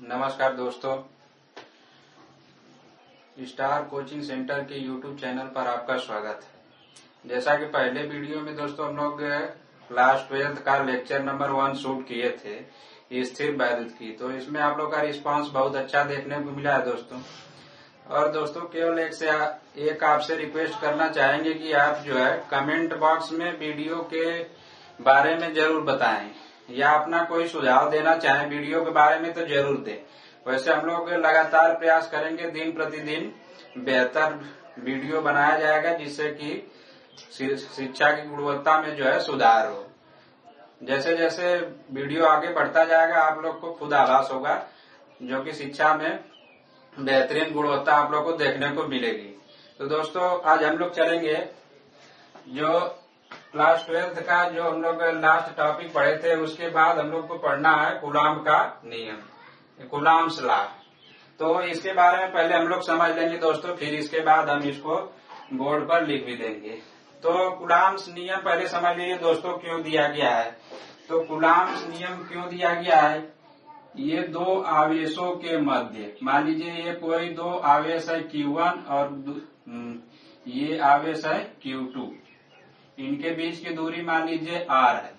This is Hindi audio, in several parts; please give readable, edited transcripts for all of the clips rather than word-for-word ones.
नमस्कार दोस्तों, स्टार कोचिंग सेंटर के यूट्यूब चैनल पर आपका स्वागत है। जैसा कि पहले वीडियो में दोस्तों हम लोग क्लास 12 का लेक्चर नंबर 1 शूट किए थे स्थिर वैद्युत की, तो इसमें आप लोग का रिस्पांस बहुत अच्छा देखने को मिला है दोस्तों। और दोस्तों केवल एक आपसे रिक्वेस्ट करना चाहेंगे कि आप जो है कमेंट बॉक्स में वीडियो के बारे में जरूर बताएं या अपना कोई सुझाव देना चाहें वीडियो के बारे में तो जरूर दें। वैसे हम लोग लगातार प्रयास करेंगे, दिन प्रतिदिन बेहतर वीडियो बनाया जाएगा जिससे कि शिक्षा की गुणवत्ता में जो है सुधार हो। जैसे जैसे वीडियो आगे बढ़ता जाएगा आप लोग को खुद आभास होगा जो कि शिक्षा में बेहतरीन गुणवत्ता आप लोग को देखने को मिलेगी। तो दोस्तों आज हम लोग चलेंगे जो क्लास 12 का जो हम लोग लास्ट टॉपिक पढ़े थे, उसके बाद हम लोग को पढ़ना है कूलाम का नियम, कूलाम्स लॉ। तो इसके बारे में पहले हम लोग समझ लेंगे दोस्तों, फिर इसके बाद हम इसको बोर्ड पर लिख भी देंगे। तो कूलाम्स नियम पहले समझ लीजिए दोस्तों क्यों दिया गया है। तो कूलाम्स नियम क्यों दिया गया है, ये दो आवेशों के मध्य, मान लीजिए ये कोई दो आवेश है Q1 और ये आवेश है Q2, इनके बीच की दूरी मान लीजिए R है।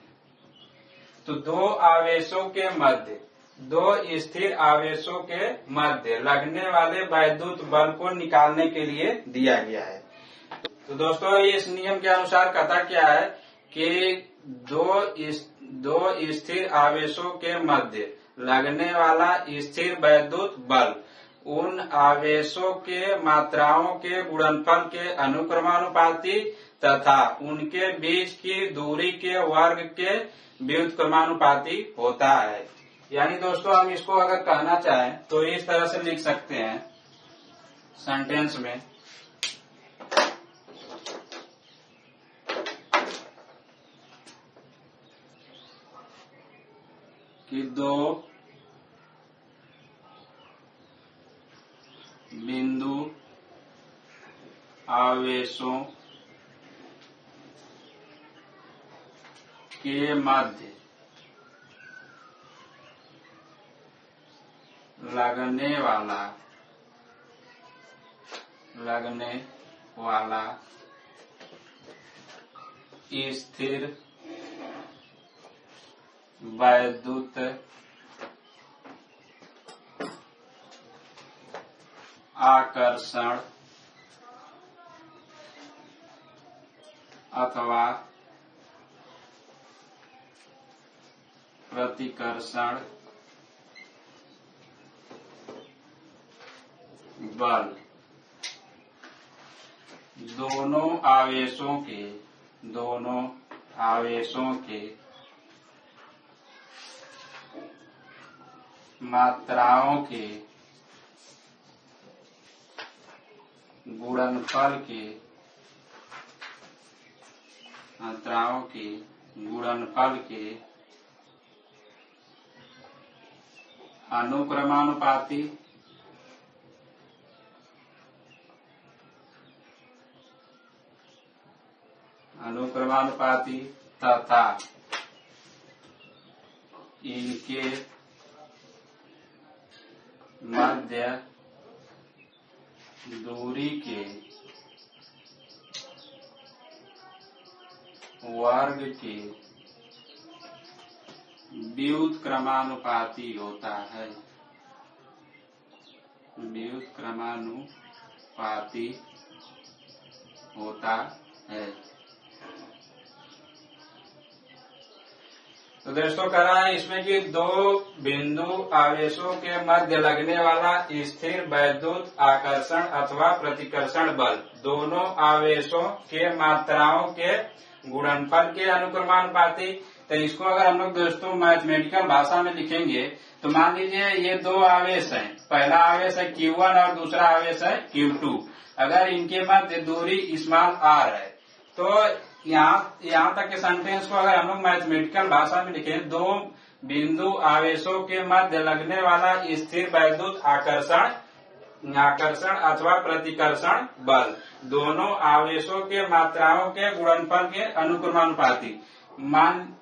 तो दो आवेशों के मध्य, दो स्थिर आवेशों के मध्य लगने वाले वैद्युत बल को निकालने के लिए दिया गया है। तो दोस्तों इस नियम के अनुसार कहता क्या है कि दो स्थिर आवेशों के मध्य लगने वाला स्थिर वैद्युत बल उन आवेशों के मात्राओं के गुणनफल के अनुक्रमानुपाती तथा उनके बीच की दूरी के वर्ग के व्युत्क्रमानुपाती होता है। यानी दोस्तों हम इसको अगर कहना चाहें तो इस तरह से लिख सकते हैं सेंटेंस में कि दो बिंदु आवेशों के मध्य लगने वाला स्थिर वैद्युत आकर्षण अथवा प्रतिकर्षण बल दोनों आवेशों के मात्राओं के गुणनफल के अनुक्रमानुपाती तथा इनके मध्य दूरी के वर्ग के व्युत्क्रमानुपाती होता है। तो दोस्तों कह रहा है इसमें कि दो बिंदु आवेशों के मध्य लगने वाला स्थिर वैद्युत आकर्षण अथवा प्रतिकर्षण बल दोनों आवेशों के मात्राओं के गुणनफल के अनुक्रमानुपाती। तो इसको अगर हम लोग दोस्तों मैथमेटिकल भाषा में लिखेंगे तो मान लीजिए ये दो आवेश हैं, पहला आवेश है Q1 और दूसरा आवेश है Q2। अगर इनके मध्य दूरी स्मॉल r है तो यहाँ तक के सेंटेंस को अगर हम लोग मैथमेटिकल भाषा में लिखें, दो बिंदु आवेशों के मध्य लगने वाला स्थिर वैद्युत आकर्षण अथवा प्रतिकर्षण बल दोनों आवेशों के मात्राओं के गुणनफल के अनुक्रमानुपाती। मान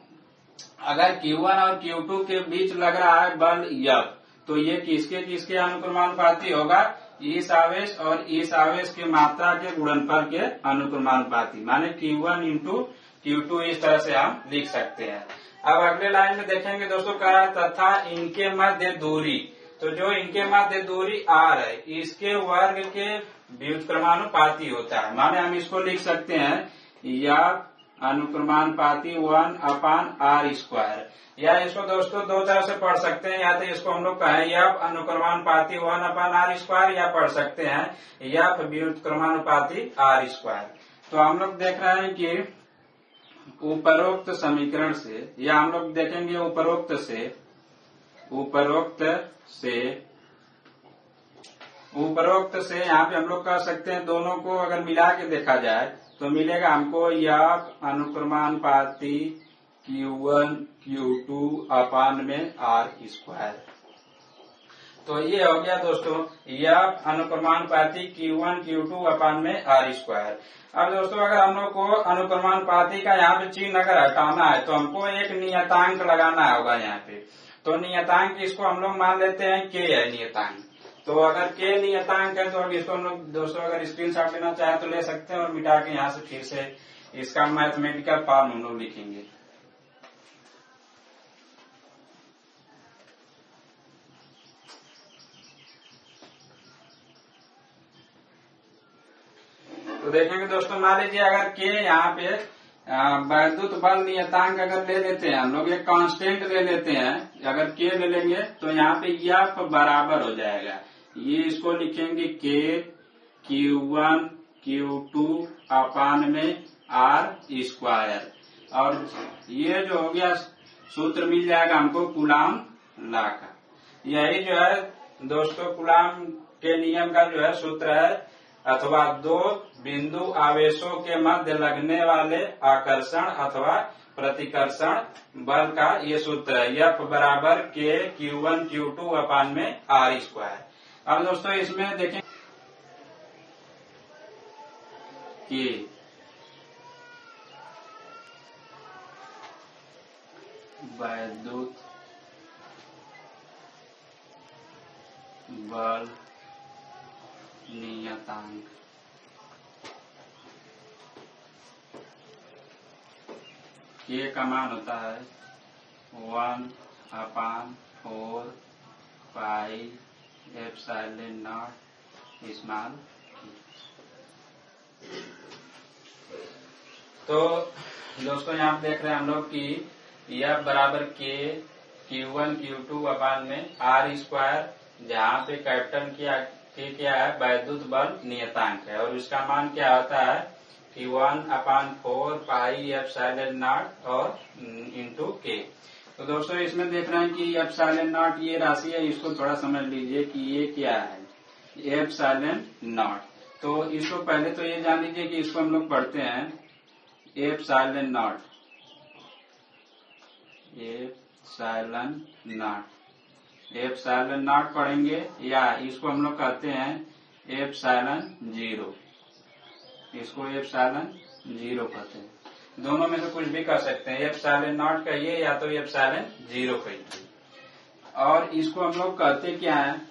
अगर Q1 और Q2 के बीच लग रहा है बल F, तो ये किसके किसके अनुक्रमानुपाती होगा, इस आवेश और इस आवेश की मात्रा के गुणनफल के अनुक्रमानुपाती, माने Q1 इंटू Q2 इस तरह से हम लिख सकते हैं। अब अगले लाइन में देखेंगे दोस्तों, कहा तथा इनके मध्य दूरी, तो जो इनके मध्य दूरी r है इसके वर्ग के व्युत्क्रमानुपाती होता है, माने हम इसको लिख सकते हैं या अनुक्रमानुपाती 1/r², या इसको दोस्तों दो तरह से पढ़ सकते हैं, या तो इसको हम लोग कहें या अनुक्रमानुपाती 1/r², या पढ़ सकते हैं या व्युत्क्रमानुपाती r²। तो हम लोग देख रहे हैं कि उपरोक्त समीकरण से, या हम लोग देखेंगे उपरोक्त से यहाँ पे हम लोग कह सकते हैं, दोनों को अगर मिला के देखा जाए तो मिलेगा हमको या अनुक्रमानुपाती Q1 Q2 में r²। तो ये हो गया दोस्तों या अनुक्रमानुपाती Q1 Q2 में r²। अब दोस्तों अगर हम लोग को अनुक्रमानुपाती का यहाँ पे चिन्ह अगर हटाना है तो हमको एक नियतांक लगाना होगा यहाँ पे। तो नियतांक इसको हम लोग मान लेते हैं k है नियतांक। तो अगर k नियतांक है तो अब इसको हम लोग दोस्तों अगर स्क्रीनशॉट लेना चाहे तो ले सकते हैं, और मिटा के यहाँ से फिर से इसका मैथमेटिकल फॉर्म हम लोग लिखेंगे। तो देखेंगे दोस्तों, मान लीजिए अगर के यहाँ पे वैद्युत बल नियतांक अगर ले लेते हैं हम लोग, एक कांस्टेंट ले लेते हैं, अगर के ले लेंगे तो यहाँ पे F बराबर हो जाएगा, ये इसको लिखेंगे के Q1 Q2 में r², और ये जो हो गया सूत्र मिल जाएगा हमको कूलाम लॉ का। यही जो है दोस्तों कूलाम के नियम का जो है सूत्र है, अथवा दो बिंदु आवेशों के मध्य लगने वाले आकर्षण अथवा प्रतिकर्षण बल का ये सूत्र है, F बराबर के Q1 Q2 में r²। अब दोस्तों इसमें देखें कि वैद्युत बल नियतांक ये का मान होता है 1/4 पाई एप्सिलॉन नॉट स्मॉल। तो दोस्तों यहाँ देख रहे हैं हम लोग कि यह बराबर के Q1 Q2 में r², जहाँ पे कैपिटल क्या है वैद्युत बल नियतांक है, और इसका मान क्या होता है कि 1/4 पाई एप्सिलॉन नॉट और इंटू के। तो दोस्तों इसमें देख रहे हैं कि एप्सिलॉन नॉट ये राशि है, इसको थोड़ा समझ लीजिए कि ये क्या है, एप्सिलॉन नॉट। तो इसको पहले तो ये जान लीजिए कि इसको हम लोग पढ़ते हैं एप्सिलॉन नॉट, एप्सिलॉन नॉट पढ़ेंगे, या इसको हम लोग कहते हैं एप्सिलॉन 0, इसको एप्सिलॉन 0 कहते हैं। दोनों में से कुछ भी कर सकते हैं, एप्सिलॉन नॉट कहिए या तो एप्सिलॉन 0 कहिए। और इसको हम लोग कहते क्या है,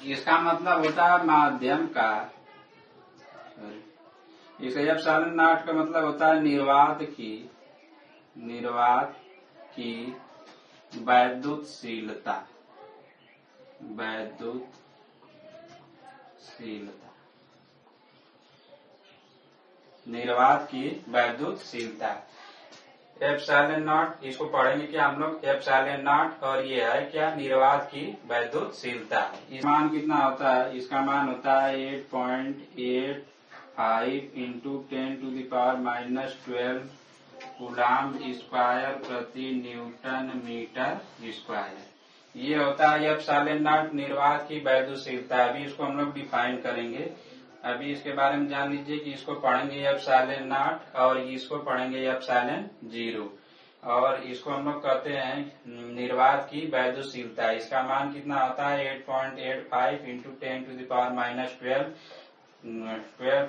इसका मतलब होता है माध्यम का, इस एप्सिलॉन नॉट का मतलब होता है निर्वात की वैद्युतशीलता, निर्वात की वैद्युतशीलता एप्सिलॉन नॉट। इसको पढ़ेंगे क्या हम लोग एप्सिलॉन नॉट, और ये है क्या निर्वात की वैद्युतशीलता। इसका मान कितना होता है, इसका मान होता है 8.85 इंटू 10⁻⁻12 कूलाम स्क्वायर प्रति न्यूटन मीटर स्क्वायर। ये होता है एप्सिलॉन नॉट निर्वात की वैद्युतशीलता। अभी इसको हम लोग डिफाइन करेंगे, अभी इसके बारे में जान लीजिए कि इसको पढ़ेंगे एप्सिलॉन नॉट और इसको पढ़ेंगे एप्सिलॉन 0, और इसको हम लोग कहते हैं निर्वात की वैद्युतशीलता। इसका मान कितना होता है 8.85 इंटू 10⁻12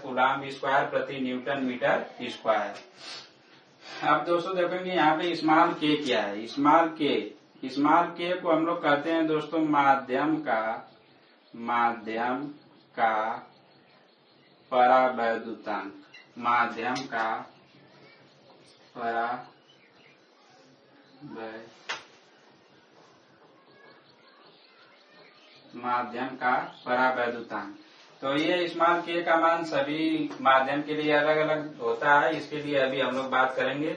कूलाम स्क्वायर प्रति न्यूटन मीटर स्क्वायर। अब दोस्तों देखेंगे यहाँ पे स्मॉल के क्या है, स्मॉल के स्मॉल के को हम लोग कहते हैं दोस्तों माध्यम का परावैद्युतांक। माध्यम का परावैद्युतांक। तो ये स्मॉल के का मान सभी माध्यम के लिए अलग अलग होता है, इसके लिए अभी हम लोग बात करेंगे।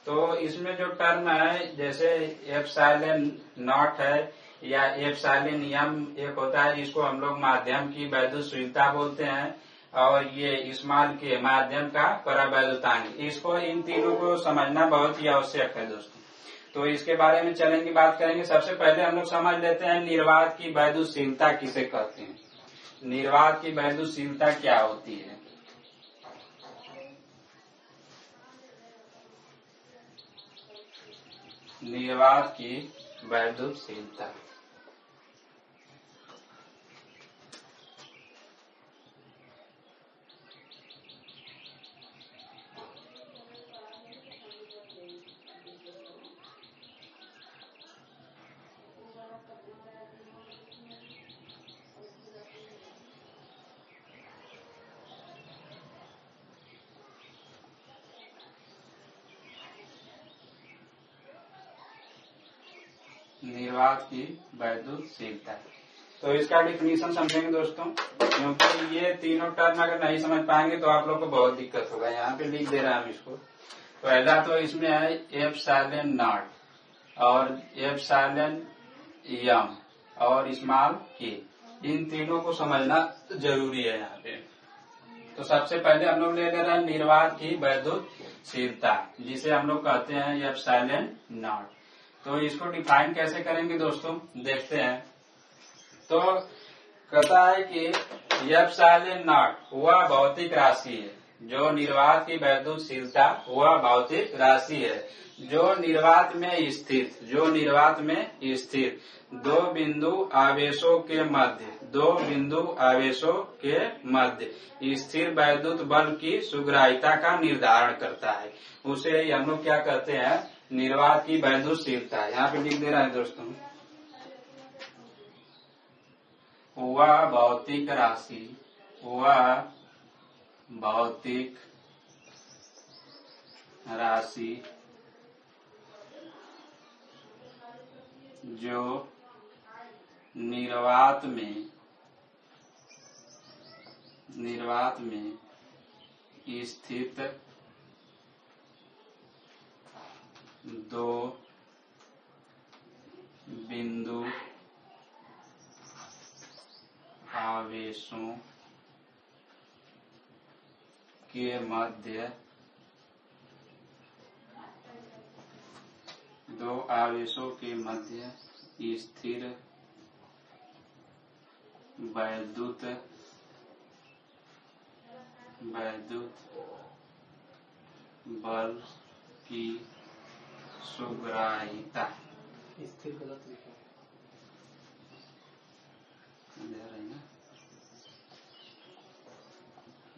तो इसमें जो टर्म है जैसे एप्सिलॉन नॉट है या एप्सिलॉन एम एक होता है जिसको हम लोग माध्यम की वैद्युतशीलता बोलते हैं, और ये स्मॉल के माध्यम का परावैद्युतांक। इसको इन तीनों को समझना बहुत ही आवश्यक है दोस्तों। तो इसके बारे में चलेंगे, बात करेंगे। सबसे पहले हम लोग समझ लेते हैं निर्वात की वैद्युतशीलता किसे कहते हैं। निर्वात की वैद्युतशीलता क्या होती है। निर्वात की वैद्युतशीलता निर्वात की वैद्युतशीलता। तो इसका डिफिनीशन समझेंगे दोस्तों, क्योंकि ये तीनों टर्म अगर नहीं समझ पाएंगे तो आप लोग को बहुत दिक्कत होगा। यहाँ पे लिख दे रहा हम इसको। पहला तो इसमें है एप्सिलॉन नॉट और एप्सिलॉन एम और स्मॉल के। इन तीनों को समझना जरूरी है यहाँ पे। तो सबसे पहले हम लोग ले रहे हैं निर्वात की वैद्युतशीलता, जिसे हम लोग कहते हैं एप्सिलॉन नॉट। तो इसको डिफाइन कैसे करेंगे दोस्तों, देखते हैं। तो कहता है कि एप्सिलॉन नॉट वह भौतिक राशि है, जो निर्वात की वैद्युतशीलता वह भौतिक राशि है जो निर्वात में स्थित दो बिंदु आवेशों के मध्य स्थिर वैद्युत बल की सुग्राह्यता का निर्धारण करता है। उसे हम लोग क्या कहते हैं, निर्वात की वैद्युतशीलता। यहाँ पे लिख दे रहा है दोस्तों, वह भौतिक राशि जो निर्वात में स्थित दो बिंदु आवेशों के मध्य स्थिर वैद्युत बल की सुग्राह्यता। स्थिर गलत लिखा है ना,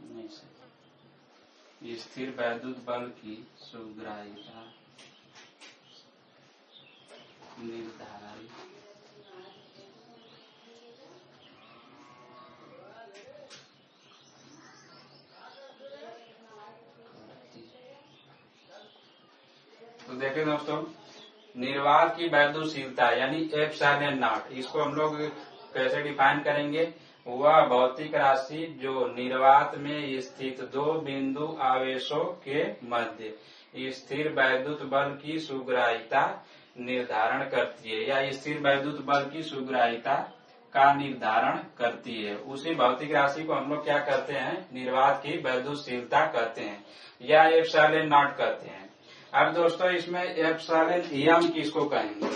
नहीं सही। स्थिर वैद्युत बल की सुग्राह्यता निर्धारण तो देखें दोस्तों, निर्वात की वैद्युतशीलता यानी एप्सिलॉन नॉट, इसको हम लोग कैसे डिफाइन करेंगे। वह भौतिक राशि जो निर्वात में स्थित दो बिंदु आवेशों के मध्य स्थिर वैद्युत बल की सुग्राह्यता निर्धारण करती है, या स्थिर वैद्युत बल की सुग्राह्यता का निर्धारण करती है, उसी भौतिक राशि को हम लोग क्या कहते हैं, निर्वात की वैद्युतशीलता कहते हैं या एप्सिलॉन नॉट कहते हैं। अब दोस्तों इसमें एप्सिलॉन एम किसको कहेंगे।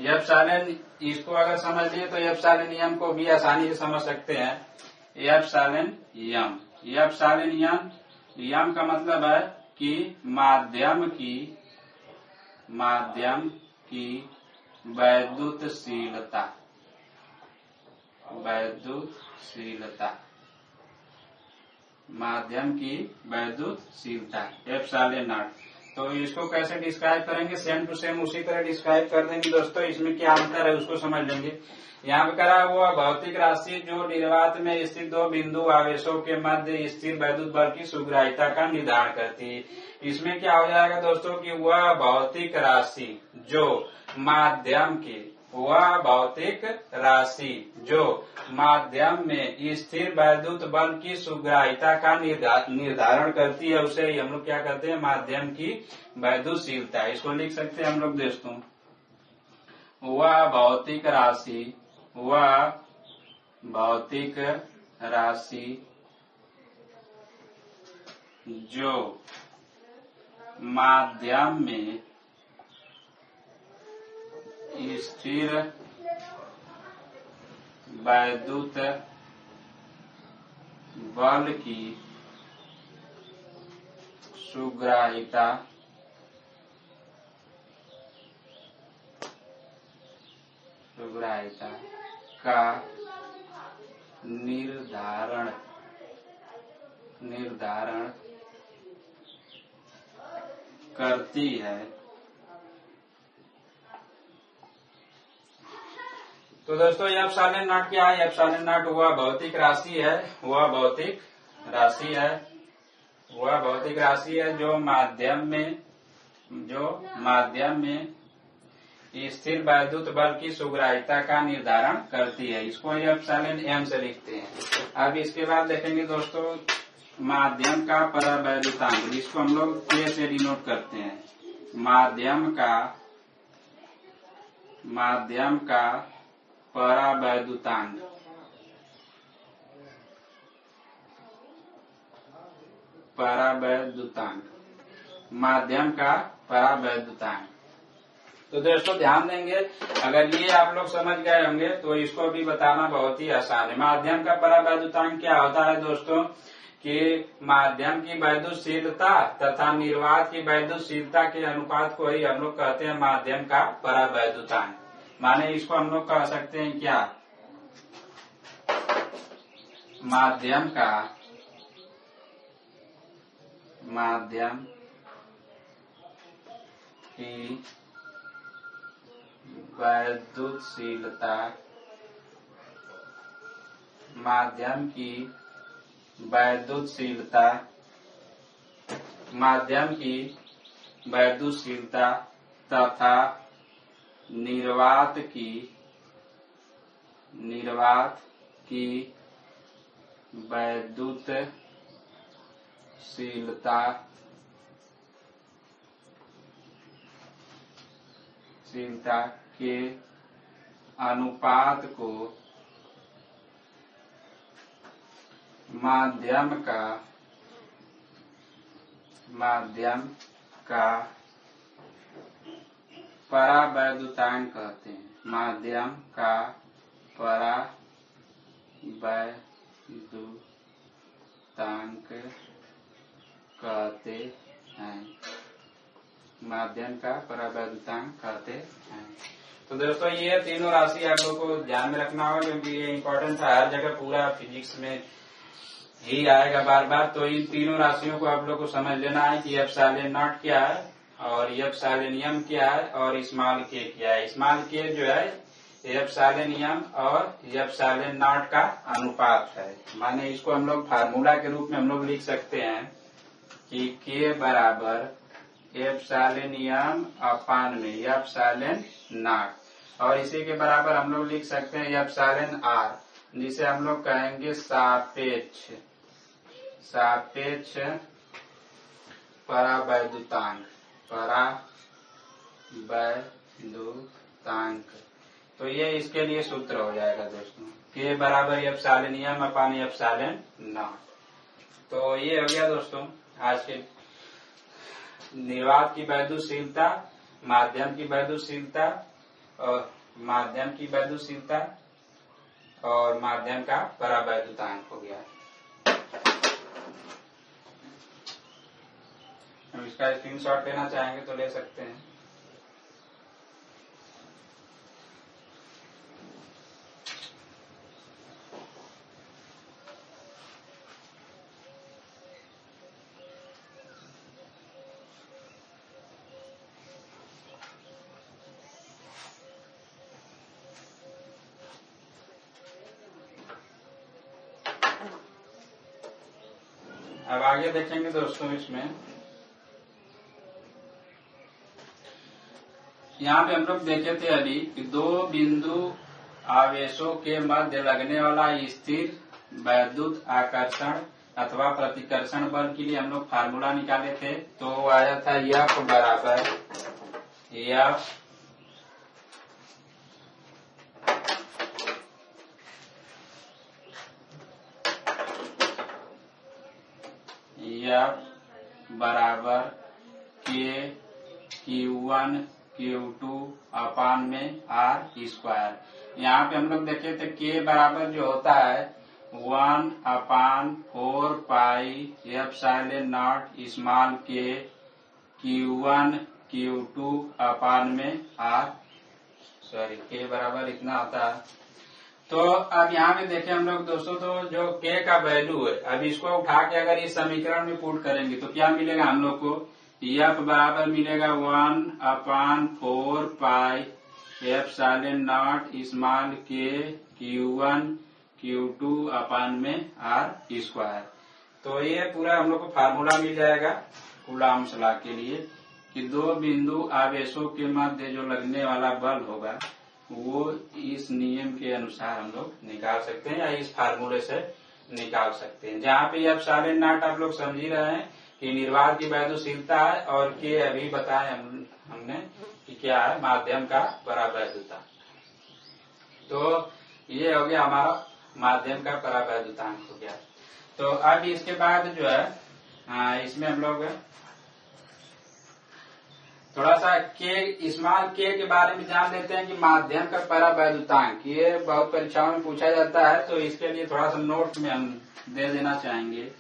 एप्सिलॉन इसको अगर समझ लिए तो एप्सिलॉन एम को भी आसानी से समझ सकते हैं। एप्सिलॉन एम का मतलब है कि माध्यम की वैद्युतशीलता माध्यम की वैद्युतशीलता एप्सिलॉन नॉट। तो इसको कैसे डिस्क्राइब करेंगे, सेम टू सेम उसी तरह डिस्क्राइब कर देंगे दोस्तों। इसमें क्या अंतर है उसको समझ लेंगे। यहाँ पे करा हुआ भौतिक राशि जो निर्वात में स्थित दो बिंदु आवेशों के मध्य स्थिर वैद्युत बल की सुग्राह्यता का निर्धारण करती है। इसमें क्या हो जाएगा दोस्तों कि वह भौतिक राशि जो माध्यम की, वह भौतिक राशि जो माध्यम में स्थिर वैद्युत बल की सुग्राह्यता का निर्धारण करती है, उसे हम लोग क्या कहते हैं, माध्यम की वैद्युतशीलता। इसको लिख सकते हैं हम लोग दोस्तों, वह भौतिक राशि, वह भौतिक राशि जो माध्यम में स्थिर वैद्युत बल की सुग्राह्यता का निर्धारण करती है। तो दोस्तों एप्सिलॉन नॉट क्या है? एप्सिलॉन नॉट वह भौतिक राशि है, वह भौतिक राशि है जो माध्यम में स्थिर वैद्युत बल की सुग्राह्यता का निर्धारण करती है। इसको एप्सिलॉन एम से लिखते हैं। अब इसके बाद देखेंगे दोस्तों माध्यम का परावैद्युतांक, इसको हम लोग के से डिनोट करते हैं। माध्यम का परावैद्युतांक, माध्यम का परावैद्युतांक। तो दोस्तों ध्यान देंगे, अगर ये आप लोग समझ गए होंगे तो इसको भी बताना बहुत ही आसान है। माध्यम का परावैद्युतांक क्या होता है दोस्तों कि माध्यम की वैद्युतशीलता तथा निर्वात की वैद्युतशीलता के अनुपात को ही हम लोग कहते हैं माध्यम का परावैद्युतांक। माने इसको हम लोग कह सकते हैं क्या, माध्यम की वैद्युतशीलता, माध्यम की वैद्युतशीलता तथा निर्वात की वैद्युतशीलता के अनुपात को माध्यम का परावैद्युतांक कहते हैं। माध्यम का परावैद्युतांक कहते हैं। माध्यम का परावैद्युतांक कहते हैं। तो दोस्तों ये तीनों राशि आप लोग को ध्यान में रखना होगा क्योंकि ये इम्पोर्टेंट है, हर जगह पूरा फिजिक्स में ही आएगा बार बार। तो इन तीनों राशियों को आप लोग को समझ लेना है कि एप्सिलॉन नॉट क्या है और एप्सिलॉन एम क्या है और स्मॉल के क्या है। स्मॉल के जो है एप्सिलॉन एम और एप्सिलॉन नॉट का अनुपात है। माने इसको हम लोग फार्मूला के रूप में हम लोग लिख सकते हैं कि के बराबर एप्सिलॉन एम अपान में एप्सिलॉन नॉट, और इसी के बराबर हम लोग लिख सकते हैं एप्सिलॉन आर, जिसे हम लोग कहेंगे सापेक्ष परावैद्युतांक। तो ये इसके लिए सूत्र हो जाएगा दोस्तों, के बराबर epsilon m upon epsilon naught. तो ये हो गया दोस्तों आज के निर्वात की वैद्युतशीलता, माध्यम की वैद्युतशीलता और माध्यम का परावैद्युतांक हो गया। हम इसका स्क्रीनशॉट लेना चाहेंगे तो ले सकते हैं। अब आगे देखेंगे दोस्तों, इसमें यहाँ पे हम लोग देखे थे अभी कि दो बिंदु आवेशों के मध्य लगने वाला स्थिर वैद्युत आकर्षण अथवा प्रतिकर्षण बल के लिए हम लोग फार्मूला निकाले थे। तो वो आया था F बराबर K Q1 Q2 अपान में R स्क्वायर। यहाँ पे हम लोग देखे थे K बराबर जो होता है 1/4 pi epsilon not small k Q1 Q2 अपान में R K बराबर इतना होता है। तो अब यहाँ पे देखें हम लोग दोस्तों, तो जो K का वैल्यू है, अब इसको उठा के अगर इस समीकरण में पुट करेंगे तो क्या मिलेगा हम लोग को? F बराबर मिलेगा 1/4 pi epsilon not small k Q1 Q2 अपान में R स्क्वायर। तो ये पूरा हम लोग को फार्मूला मिल जाएगा कूलॉम्स लॉ के लिए कि दो बिंदु आवेशों के मध्य जो लगने वाला बल होगा वो इस नियम के अनुसार हम लोग निकाल सकते हैं या इस फार्मूले से निकाल सकते हैं। जहाँ पे एप्सिलॉन नॉट आप लोग समझ ही रहे हैं कि निर्वात की वैद्युशीलता है, और के अभी बताया हमने कि क्या है, माध्यम का परावैद्युता। तो ये हो गया हमारा माध्यम का परावैद्युतांक हो गया। तो अब इसके बाद जो है इसमें हम लोग थोड़ा सा स्मॉल के के बारे में जान लेते हैं कि माध्यम का परावैद्युतांक, ये बहुत परीक्षाओं में पूछा जाता है। तो इसके लिए थोड़ा सा नोट में हम दे देना चाहेंगे,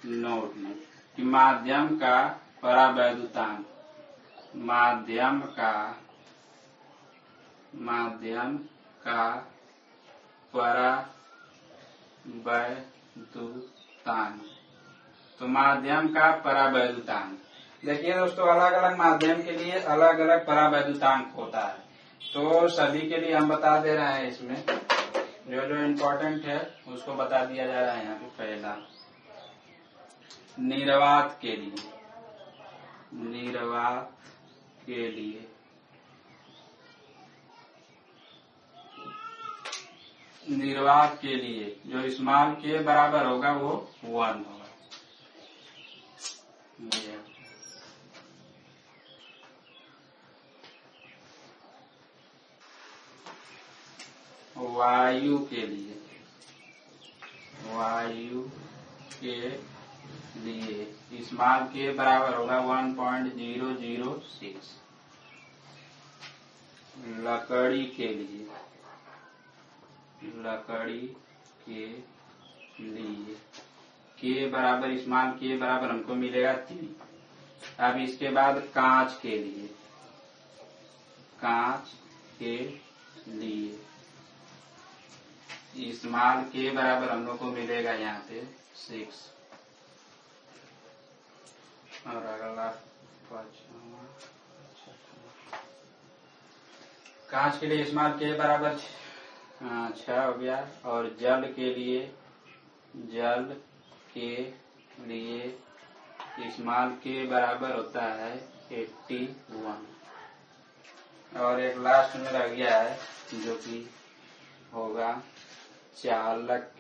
नोट में, कि माध्यम का परावैद्युतांक, माध्यम का परावैद्युतांक। तो माध्यम का परावैद्युतांक, देखिए दोस्तों, अलग अलग माध्यम के लिए अलग अलग परावैद्युतांक होता है। तो सभी के लिए हम बता दे रहे हैं, इसमें जो जो इम्पोर्टेंट है उसको बता दिया जा रहा है। यहाँ पे पहला निर्वात के लिए जो स्मॉल के बराबर होगा वो 1 होगा। वायु के लिए स्मॉल के बराबर होगा 1.006। लकड़ी के लिए के बराबर स्मॉल के बराबर हमको मिलेगा 3। अब इसके बाद कांच के लिए स्मॉल के बराबर हम लोग को मिलेगा यहाँ पे 6। और अगला कांच के लिए स्मॉल के बराबर 6 हो गया। और जल के लिए स्मॉल के बराबर होता है 81। और एक लास्ट में रह गया है जो कि होगा चालक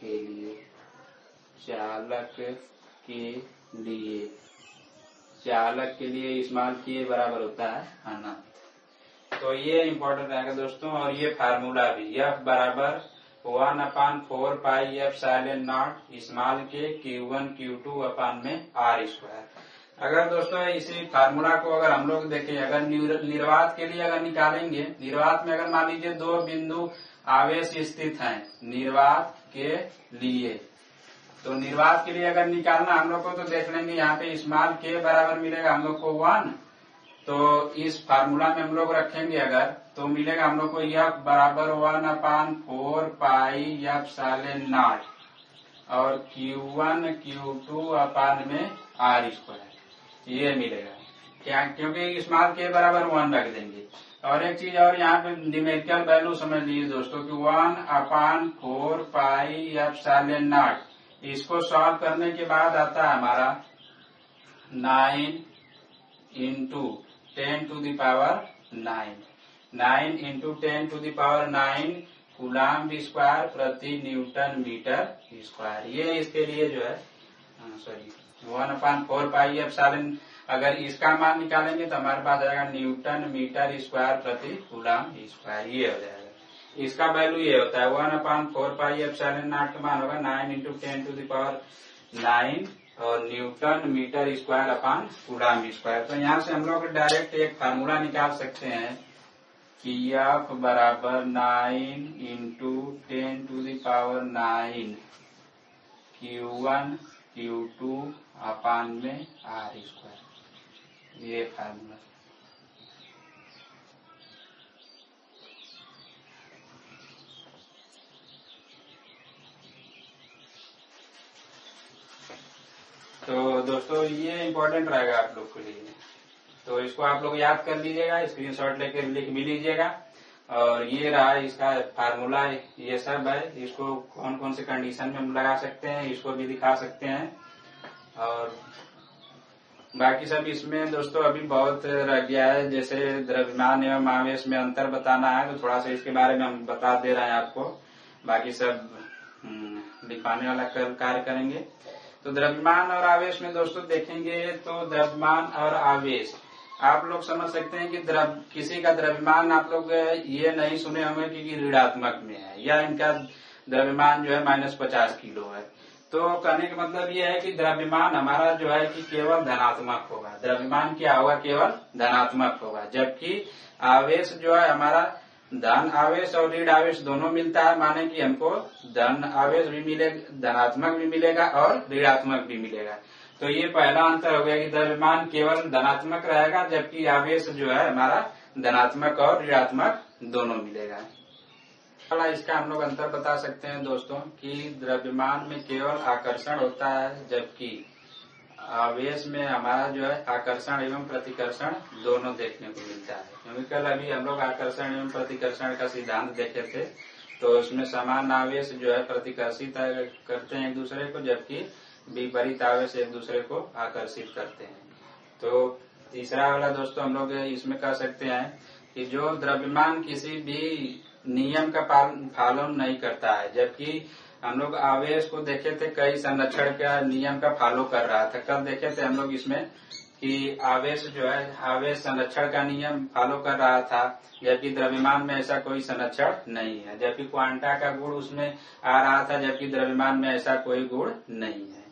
के लिए स्मॉल के बराबर होता है अनंत। तो ये इम्पोर्टेंट रहेगा दोस्तों। और ये फार्मूला भी F बराबर 1/4 पाई एप्सिलॉन नॉट स्मॉल के Q1 Q2 अपान में R स्क्वायर। अगर दोस्तों इसी फार्मूला को अगर हम लोग देखें, अगर निर्वात के लिए अगर निकालेंगे, निर्वात में अगर मान लीजिए दो बिंदु आवेश स्थित हैं निर्वात के लिए, तो निर्वात के लिए अगर निकालना हम लोग को, तो देख लेंगे यहाँ पे स्मॉल के बराबर मिलेगा हम लोग को 1। तो इस फार्मूला में हम लोग रखेंगे अगर, तो मिलेगा हम लोग को F बराबर 1/4 पाई एप्सिलॉन नॉट और Q1 Q2 अपान में R स्क्वायर, ये मिलेगा क्या, क्योंकि स्मॉल के बराबर 1 रख देंगे। और एक चीज और यहाँ पे न्यूमेरिकल वैल्यू समझ लीजिए दोस्तों कि 1/4 पाई एप्सिलॉन नॉट इसको सॉल्व करने के बाद आता है हमारा 9 इंटू 10⁹9 9 इंटू 10⁹9 कूलाम स्क्वायर प्रति न्यूटन मीटर स्क्वायर। ये इसके लिए जो है 1/4 पाई एप्सिलॉन। अगर इसका मान निकालेंगे तो हमारे पास आएगा न्यूटन मीटर स्क्वायर प्रति कूलाम स्क्वायर, ये हो जाएगा। इसका वैल्यू ये होता है 1/4 पाई एप्सिलॉन नॉट का मान होगा 9 इंटू 10⁹9 और newton metre square upon coulomb square. तो यहाँ से हम लोग डायरेक्ट एक फार्मूला निकाल सकते हैं कि F बराबर 9 इंटू 10⁹9 Q1 Q2 अपॉन में R स्क्वायर, ये फार्मूला। तो दोस्तों ये इम्पोर्टेंट रहेगा आप लोग के लिए, तो इसको आप लोग याद कर लीजिएगा, स्क्रीनशॉट लेकर लिख भी लीजिएगा। और ये रहा इसका फार्मूला, ये सब है। इसको कौन कौन से कंडीशन में हम लगा सकते हैं इसको भी दिखा सकते हैं। और बाकी सब इसमें दोस्तों अभी बहुत रह गया है, जैसे द्रव्यमान एवं आवेश में अंतर बताना है, तो थोड़ा सा इसके बारे में हम बता दे रहे हैं आपको। बाकी सब दिखाने वाला कार्य करेंगे। तो द्रव्यमान और आवेश में दोस्तों देखेंगे तो द्रव्यमान और आवेश आप लोग समझ सकते हैं कि किसी का द्रव्यमान आप लोग ये नहीं सुने होंगे कि ऋणात्मक में है, या इनका द्रव्यमान जो है -50 किलो है। तो कहने का मतलब ये है कि द्रव्यमान हमारा जो है कि केवल धनात्मक होगा। द्रव्यमान क्या होगा? केवल धनात्मक होगा। जबकि आवेश जो है हमारा धन आवेश और ऋण आवेश दोनों मिलता है, माने कि हमको धन आवेश भी मिलेगा, धनात्मक भी मिलेगा और ऋणात्मक भी मिलेगा। तो ये पहला अंतर हो गया कि द्रव्यमान केवल धनात्मक रहेगा, जबकि आवेश जो है हमारा धनात्मक और ऋणात्मक दोनों मिलेगा। इसका हम लोग अंतर बता सकते हैं दोस्तों कि द्रव्यमान में केवल आकर्षण होता है, जबकि आवेश में हमारा जो है आकर्षण एवं प्रतिकर्षण दोनों देखने को मिलता है। क्योंकि कल अभी हम लोग आकर्षण एवं प्रतिकर्षण का सिद्धांत देखे थे, तो उसमें समान आवेश जो है प्रतिकर्षित करते हैं एक दूसरे को, जबकि विपरीत आवेश एक दूसरे को आकर्षित करते हैं। तो तीसरा वाला दोस्तों हम लोग इसमें कह सकते हैं कि जो द्रव्यमान किसी भी नियम का पालन नहीं करता है, जबकि हम लोग आवेश को देखे थे कई संरक्षण का नियम का फॉलो कर रहा था। कल देखे थे हम लोग इसमें कि आवेश जो है आवेश संरक्षण का नियम फॉलो कर रहा था, जबकि द्रव्यमान में ऐसा कोई संरक्षण नहीं है। जबकि क्वांटा का गुण उसमें आ रहा था, जबकि द्रव्यमान में ऐसा कोई गुण नहीं है।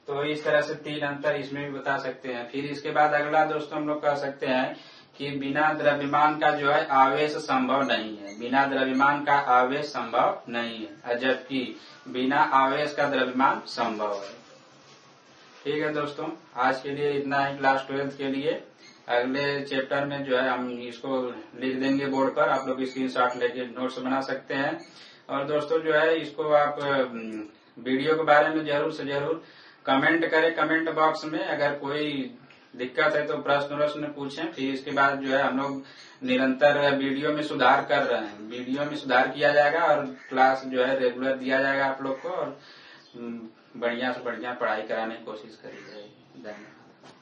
तो इस तरह से 3 अंतर इसमें भी बता सकते हैं। फिर इसके बाद अगला दोस्तों हम लोग कह सकते हैं कि बिना द्रव्यमान का जो है आवेश संभव नहीं है। बिना द्रव्यमान का आवेश संभव नहीं है, जबकि बिना आवेश का द्रव्यमान संभव है। ठीक है दोस्तों, आज के लिए इतना ही क्लास 12th के लिए। अगले चैप्टर में जो है हम इसको लिख देंगे बोर्ड पर, आप लोग स्क्रीनशॉट लेके नोट्स बना सकते हैं। और दोस्तों जो है इसको आप वीडियो के बारे में जरूर से जरूर कमेंट करें कमेंट बॉक्स में। अगर कोई दिक्कत है तो प्रश्न पूछें। फिर इसके बाद जो है हम लोग निरंतर वीडियो में सुधार कर रहे हैं, वीडियो में सुधार किया जाएगा और क्लास जो है रेगुलर दिया जाएगा आप लोग को, और बढ़िया से बढ़िया पढ़ाई कराने की कोशिश करी जाएगी। धन्यवाद।